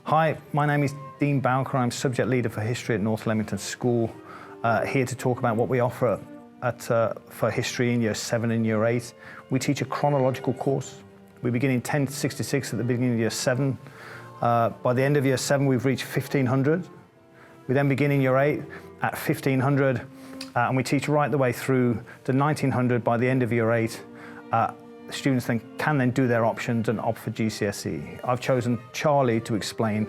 Hi, my name is Dean Bowker. I'm subject leader for history at North Leamington School, here to talk about what we offer for history in Year 7 and Year 8. We teach a chronological course. We begin in 1066 at the beginning of Year 7. By the end of Year 7, we've reached 1500. We then begin in Year 8 at 1500, and we teach right the way through to 1900. By the end of Year 8, students can do their options and opt for GCSE. I've chosen Charlie to explain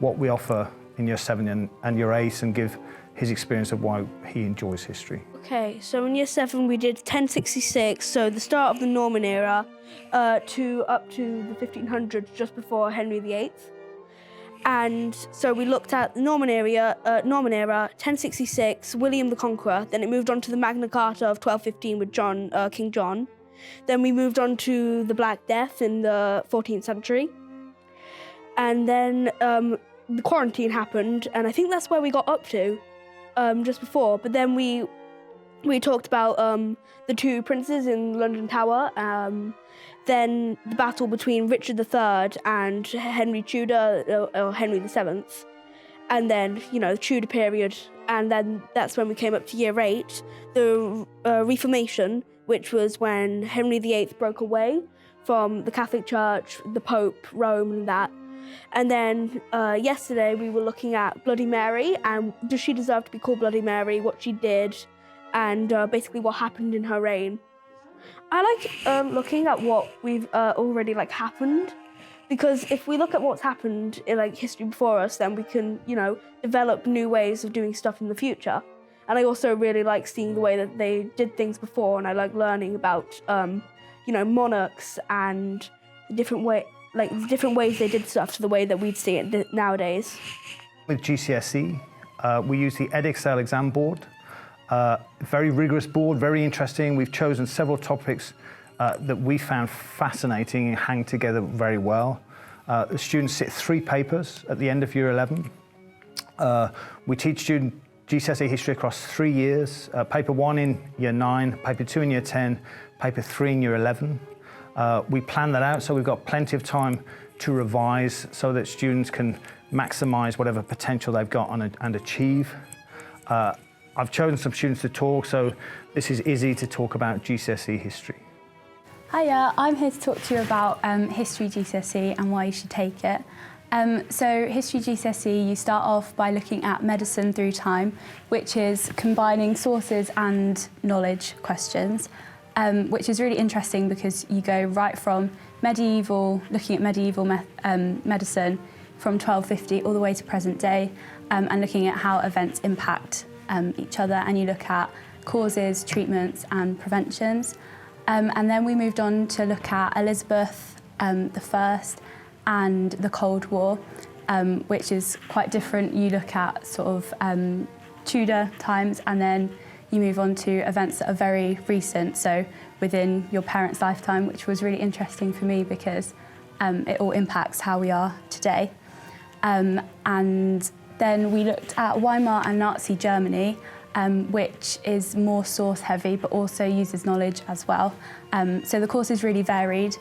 what we offer in Year 7 and Year 8 and give his experience of why he enjoys history. Okay, so in Year 7 we did 1066, so the start of the Norman era, up to the 1500s, just before Henry VIII. And so we looked at the Norman era, 1066, William the Conqueror. Then it moved on to the Magna Carta of 1215 with King John. Then we moved on to the Black Death in the 14th century. And then the quarantine happened, and I think that's where we got up to just before. But then we talked about the two princes in London Tower, then the battle between Richard III and Henry Tudor, or Henry VII, and then, the Tudor period. And then that's when we came up to Year 8, the Reformation, which was when Henry VIII broke away from the Catholic Church, the Pope, Rome, and that. And then yesterday we were looking at Bloody Mary, and does she deserve to be called Bloody Mary, what she did, and basically what happened in her reign. I like looking at what we've already happened, because if we look at what's happened in history before us, then we can, develop new ways of doing stuff in the future. And I also really like seeing the way that they did things before, and I like learning about, monarchs and the different ways they did stuff to the way that we'd see it nowadays. With GCSE, we use the Edexcel exam board. Very rigorous board, very interesting. We've chosen several topics that we found fascinating and hang together very well. The students sit 3 papers at the end of Year 11. We teach students GCSE history across 3 years, paper 1 in Year 9, paper 2 in Year 10, paper 3 in Year 11. We plan that out so we've got plenty of time to revise so that students can maximise whatever potential they've got and achieve. I've chosen some students to talk, so this is Izzy to talk about GCSE history. Hiya, I'm here to talk to you about history GCSE and why you should take it. So history GCSE, you start off by looking at medicine through time, which is combining sources and knowledge questions, which is really interesting because you go right from medieval, looking at medieval medicine from 1250 all the way to present day, and looking at how events impact each other, and you look at causes, treatments and preventions. And then we moved on to look at Elizabeth I and the Cold War, which is quite different. You look at sort of Tudor times, and then you move on to events that are very recent, so within your parents' lifetime, which was really interesting for me because it all impacts how we are today. And then we looked at Weimar and Nazi Germany, which is more source heavy but also uses knowledge as well. So the course is really varied,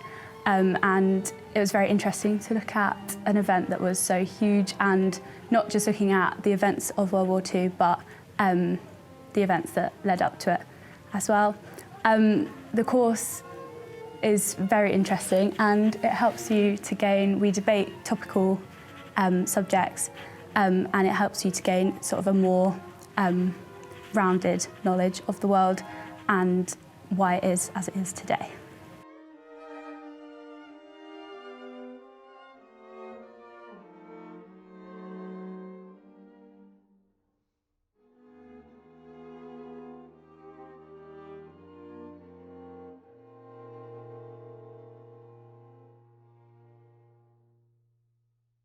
and it was very interesting to look at an event that was so huge, and not just looking at the events of World War II, but the events that led up to it as well. The course is very interesting, and it helps you to gain, we debate topical subjects, and it helps you to gain sort of a more rounded knowledge of the world and why it is as it is today.